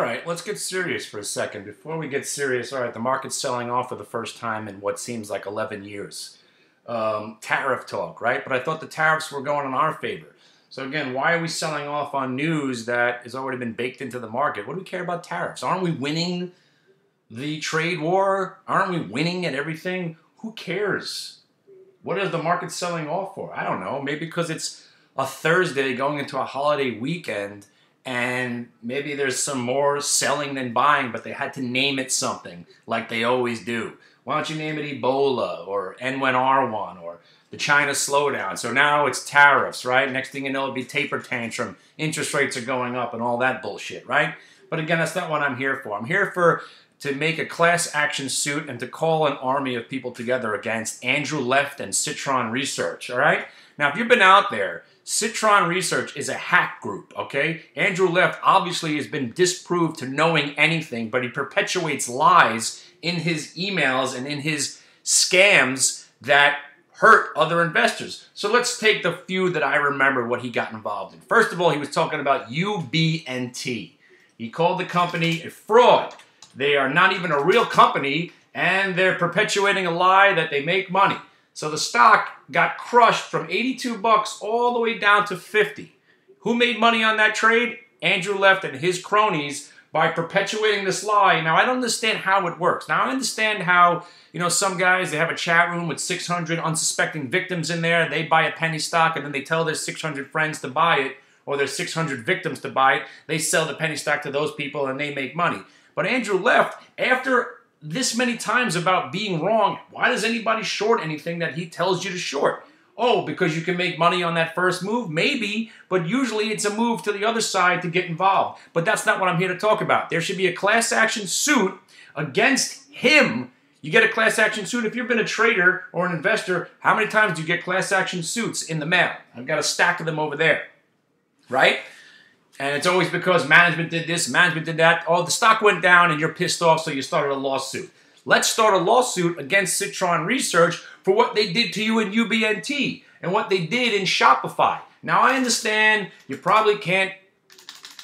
right, let's get serious for a second. Before we get serious, all right, the market's selling off for the first time in what seems like 11 years. Tariff talk, right? But I thought the tariffs were going in our favor. So again, why are we selling off on news that has already been baked into the market? What do we care about tariffs? Aren't we winning the trade war? Aren't we winning at everything? Who cares? What is the market selling off for? I don't know. Maybe because it's a Thursday going into a holiday weekend, and maybe there's some more selling than buying, but they had to name it something like they always do. Why don't you name it Ebola or N1R1 or the China slowdown? So now it's tariffs, right? Next thing you know, it'll be taper tantrum. Interest rates are going up and all that bullshit, right? But again, that's not what I'm here for. I'm here to make a class action suit and to call an army of people together against Andrew Left and Citron Research, all right? Now, if you've been out there, Citron Research is a hack group, okay? Andrew Left obviously has been disproved to knowing anything, but he perpetuates lies in his emails and in his scams that hurt other investors. So let's take the few that I remember what he got involved in. First of all, he was talking about UBNT. He called the company a fraud. They are not even a real company, and they're perpetuating a lie that they make money. So the stock got crushed from 82 bucks all the way down to 50. Who made money on that trade? Andrew Left and his cronies by perpetuating this lie. Now, I don't understand how it works. Now, I understand how, you know, some guys, they have a chat room with 600 unsuspecting victims in there. They buy a penny stock, and then they tell their 600 friends to buy it, or their 600 victims to buy it. They sell the penny stock to those people, and they make money. But Andrew Left, after this many times about being wrong, why does anybody short anything that he tells you to short? Oh, because you can make money on that first move? Maybe, but usually it's a move to the other side to get involved. But that's not what I'm here to talk about. There should be a class action suit against him. You get a class action suit. If you've been a trader or an investor, how many times do you get class action suits in the mail? I've got a stack of them over there, right? And it's always because management did this, management did that. Oh, the stock went down and you're pissed off, so you started a lawsuit. Let's start a lawsuit against Citron Research for what they did to you in UBNT and what they did in Shopify. Now, I understand you probably can't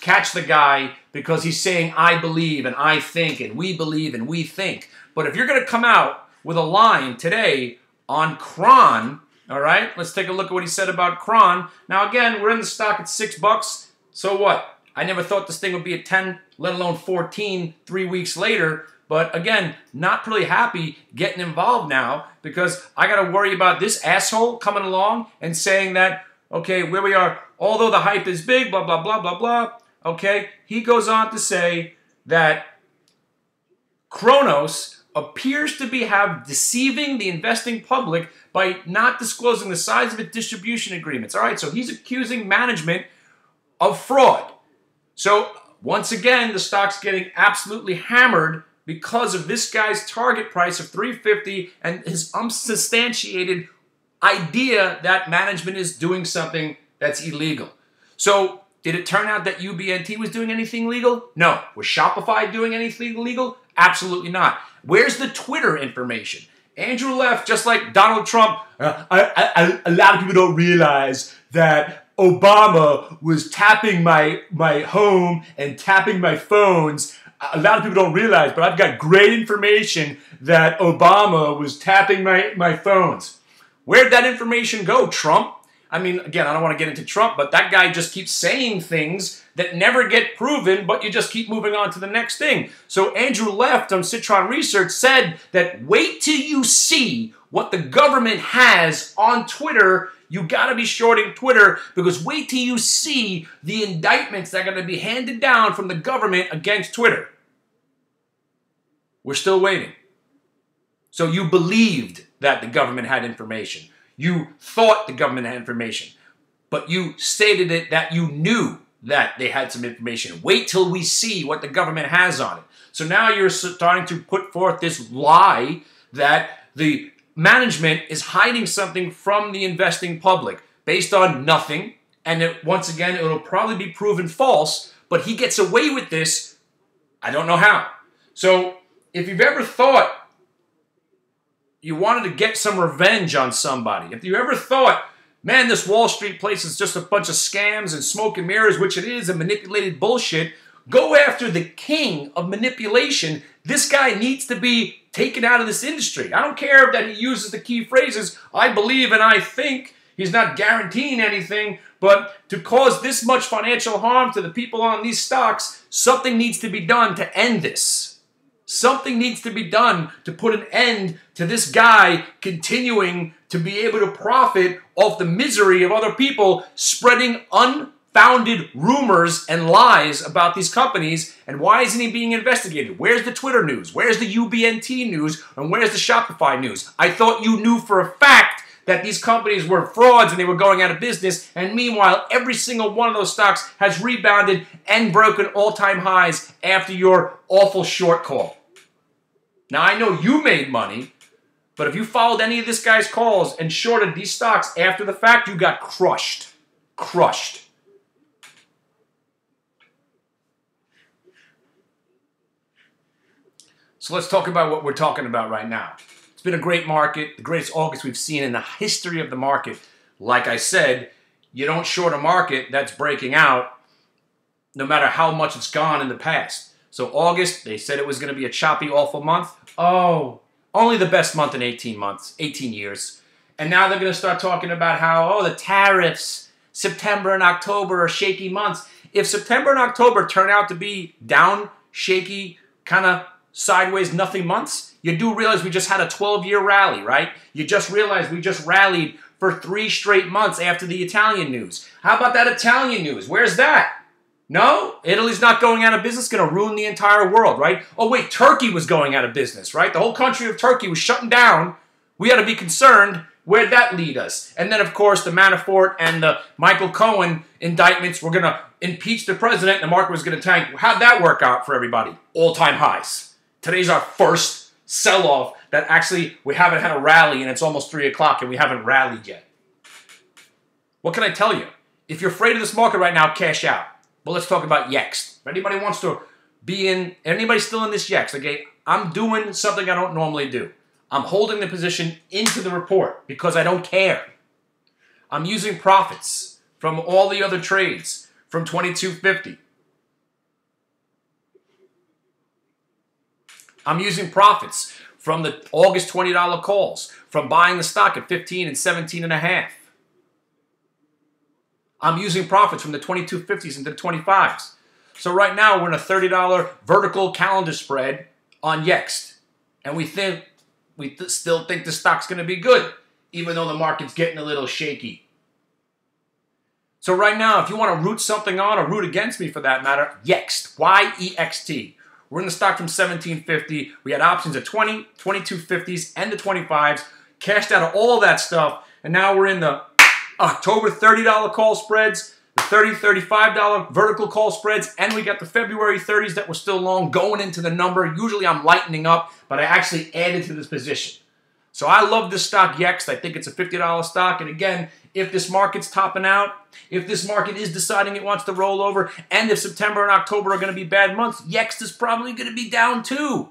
catch the guy because he's saying, I believe and I think and we believe and we think. But if you're going to come out with a line today on CRON, all right, let's take a look at what he said about CRON. Now, again, we're in the stock at 6 bucks. So what? I never thought this thing would be at 10, let alone 14, 3 weeks later. But again, not really happy getting involved now because I got to worry about this asshole coming along and saying that, okay, where we are, although the hype is big, blah, blah, blah, blah, blah. Okay, he goes on to say that Kronos appears to be deceiving the investing public by not disclosing the size of its distribution agreements. All right, so he's accusing management of fraud. So once again, the stock's getting absolutely hammered because of this guy's target price of $350 and his unsubstantiated idea that management is doing something that's illegal. So did it turn out that UBNT was doing anything legal? No. Was Shopify doing anything illegal? Absolutely not. Where's the Twitter information? Andrew Left, just like Donald Trump, a lot of people don't realize that Obama was tapping my home and tapping my phones. A lot of people don't realize, but I've got great information that Obama was tapping my phones. Where'd that information go, Trump? I mean, again, I don't want to get into Trump, but that guy just keeps saying things that never get proven, but you just keep moving on to the next thing. So Andrew Left on Citron Research said that wait till you see what the government has on Twitter. You got to be shorting Twitter because wait till you see the indictments that are going to be handed down from the government against Twitter. We're still waiting. So you believed that the government had information. You thought the government had information, but you stated it that you knew that they had some information. Wait till we see what the government has on it. So now you're starting to put forth this lie that the management is hiding something from the investing public based on nothing. And once again, it'll probably be proven false, but he gets away with this. I don't know how. So if you've ever thought you wanted to get some revenge on somebody, if you ever thought, man, this Wall Street place is just a bunch of scams and smoke and mirrors, which it is, and manipulated bullshit, Go after the king of manipulation. This guy needs to be taken out of this industry. I don't care that he uses the key phrases, I believe and I think. He's not guaranteeing anything, but to cause this much financial harm to the people on these stocks, something needs to be done to end this. Something needs to be done to put an end to this guy continuing to be able to profit off the misery of other people spreading unfounded rumors and lies about these companies. And why isn't he being investigated? Where's the Twitter news? Where's the UBNT news? And where's the Shopify news? I thought you knew for a fact that these companies were frauds and they were going out of business, and meanwhile, every single one of those stocks has rebounded and broken all-time highs after your awful short call. Now, I know you made money, but if you followed any of this guy's calls and shorted these stocks after the fact, you got crushed. Crushed. So let's talk about what we're talking about right now. It's been a great market, the greatest August we've seen in the history of the market. Like I said, you don't short a market that's breaking out no matter how much it's gone in the past. So August, they said it was going to be a choppy, awful month. Oh, only the best month in 18 months, 18 years. And now they're going to start talking about how, oh, the tariffs, September and October are shaky months. If September and October turn out to be down, shaky, kind of sideways, nothing months, you do realize we just had a 12-year rally, right? You just realized we just rallied for 3 straight months after the Italian news. How about that Italian news? Where's that? No? Italy's not going out of business, going to ruin the entire world, right? Oh, wait, Turkey was going out of business, right? The whole country of Turkey was shutting down. We ought to be concerned. Where'd that lead us? And then, of course, the Manafort and the Michael Cohen indictments were going to impeach the president, and the market was going to tank. How'd that work out for everybody? All-time highs. Today's our first sell-off that actually we haven't had a rally, and it's almost 3 o'clock, and we haven't rallied yet. What can I tell you? If you're afraid of this market right now, cash out. But let's talk about Yext. If anybody wants to be in, anybody still in this Yext, okay, I'm doing something I don't normally do. I'm holding the position into the report because I don't care. I'm using profits from all the other trades from 22.50. I'm using profits from the August $20 calls, from buying the stock at 15 and 17 and a half. I'm using profits from the 22.50s into the 25s. So right now we're in a $30 vertical calendar spread on Yext. And we still think the stock's going to be good, even though the market's getting a little shaky. So right now, if you want to root something on or root against me for that matter, Yext, Y-E-X-T. We're in the stock from 17.50. We had options at 20, 22.50s, and the 25s. Cashed out of all that stuff. And now we're in the October $30 call spreads, the $30, $35 vertical call spreads, and we got the February 30s that were still long going into the number. Usually I'm lightening up, but I actually added to this position. So I love this stock, Yext. I think it's a $50 stock. And again, if this market's topping out, if this market is deciding it wants to roll over, and if September and October are going to be bad months, Yext is probably going to be down too.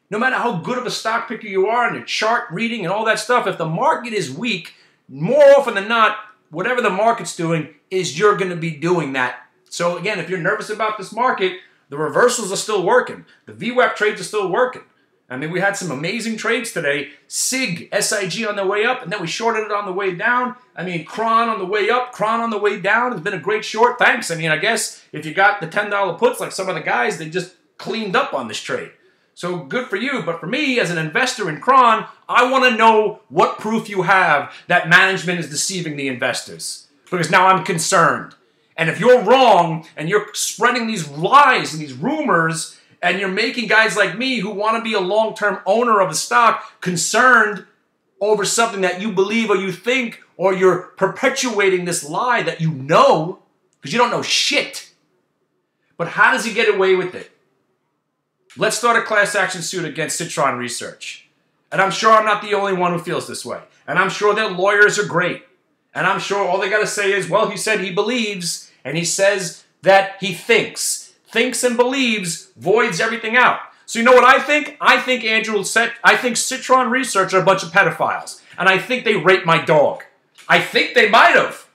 No matter how good of a stock picker you are and your chart reading and all that stuff, if the market is weak, more often than not, whatever the market's doing is you're going to be doing that. So again, if you're nervous about this market, the reversals are still working. The VWAP trades are still working. I mean, we had some amazing trades today. SIG, SIG on the way up, and then we shorted it on the way down. I mean, CRON on the way up, CRON on the way down. It's been a great short. Thanks. I mean, I guess if you got the $10 puts like some of the guys, they just cleaned up on this trade. So good for you. But for me, as an investor in CRON, I want to know what proof you have that management is deceiving the investors. Because now I'm concerned. And if you're wrong and you're spreading these lies and these rumors, and you're making guys like me who want to be a long-term owner of a stock concerned over something that you believe or you think, or you're perpetuating this lie that you know, because you don't know shit. But how does he get away with it? Let's start a class action suit against Citron Research. And I'm sure I'm not the only one who feels this way. And I'm sure their lawyers are great. And I'm sure all they got to say is, well, he said he believes, and he says that he thinks. Thinks and believes voids everything out. So you know what I think? I think I think Citron Research are a bunch of pedophiles. And I think they raped my dog. I think they might have.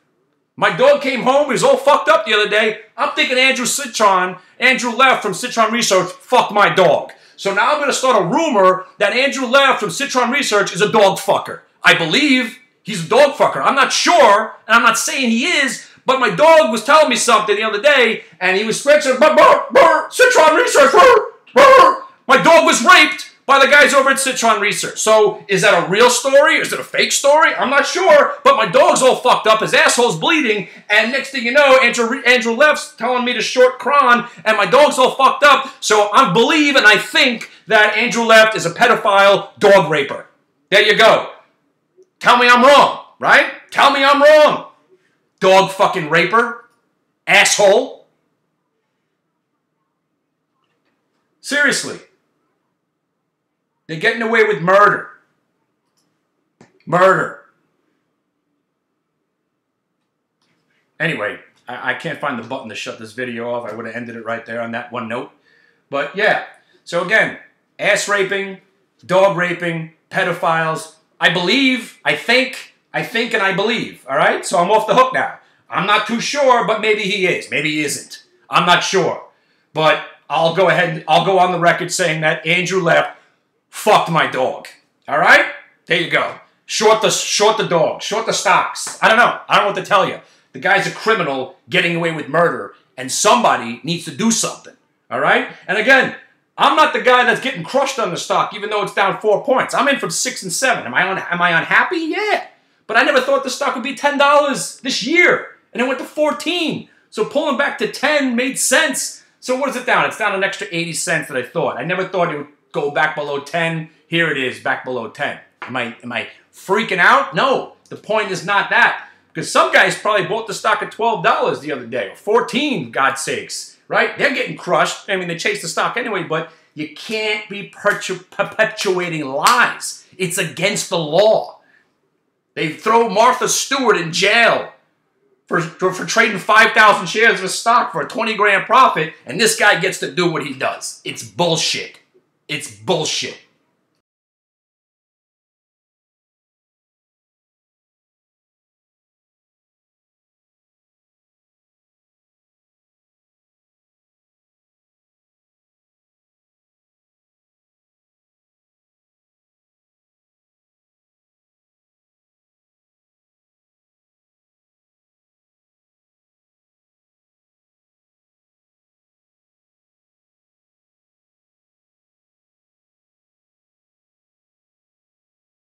My dog came home. He was all fucked up the other day. I'm thinking Andrew Leff from Citron Research fucked my dog. So now I'm going to start a rumor that Andrew Leff from Citron Research is a dog fucker. I believe he's a dog fucker. I'm not sure, and I'm not saying he is, but my dog was telling me something the other day, and he was scratching, Citron Research, my dog was raped by the guys over at Citron Research. So is that a real story? Is it a fake story? I'm not sure, but my dog's all fucked up. His asshole's bleeding, and next thing you know, Andrew Leff's telling me to short CRON, and my dog's all fucked up. So I believe and I think that Andrew Leff is a pedophile dog raper. There you go. Tell me I'm wrong, right? Tell me I'm wrong. Dog fucking raper. Asshole. Seriously. They're getting away with murder. Murder. Anyway, I can't find the button to shut this video off. I would have ended it right there on that one note. But yeah. So again, ass raping, dog raping, pedophiles. I believe, I think, and I believe. All right? So I'm off the hook now. I'm not too sure, but maybe he is. Maybe he isn't. I'm not sure. But I'll go ahead and I'll go on the record saying that Andrew Leff fucked my dog. All right? There you go. Short the dog. Short the stocks. I don't know. I don't know what to tell you. The guy's a criminal getting away with murder, and somebody needs to do something. All right? And again, I'm not the guy that's getting crushed on the stock, even though it's down 4 points. I'm in from 6 and 7. Am I unhappy? Yeah. But I never thought the stock would be $10 this year, and it went to 14. So pulling back to 10 made sense. So what is it down? It's down an extra 80 cents that I thought. I never thought it would go back below 10. Here it is, back below 10. Am I freaking out? No. The point is not that. Because some guys probably bought the stock at $12 the other day, or 14, God's sakes, right? They're getting crushed. I mean, they chase the stock anyway, but you can't be perpetuating lies. It's against the law. They throw Martha Stewart in jail for trading 5,000 shares of a stock for a 20 grand profit, and this guy gets to do what he does. It's bullshit. It's bullshit.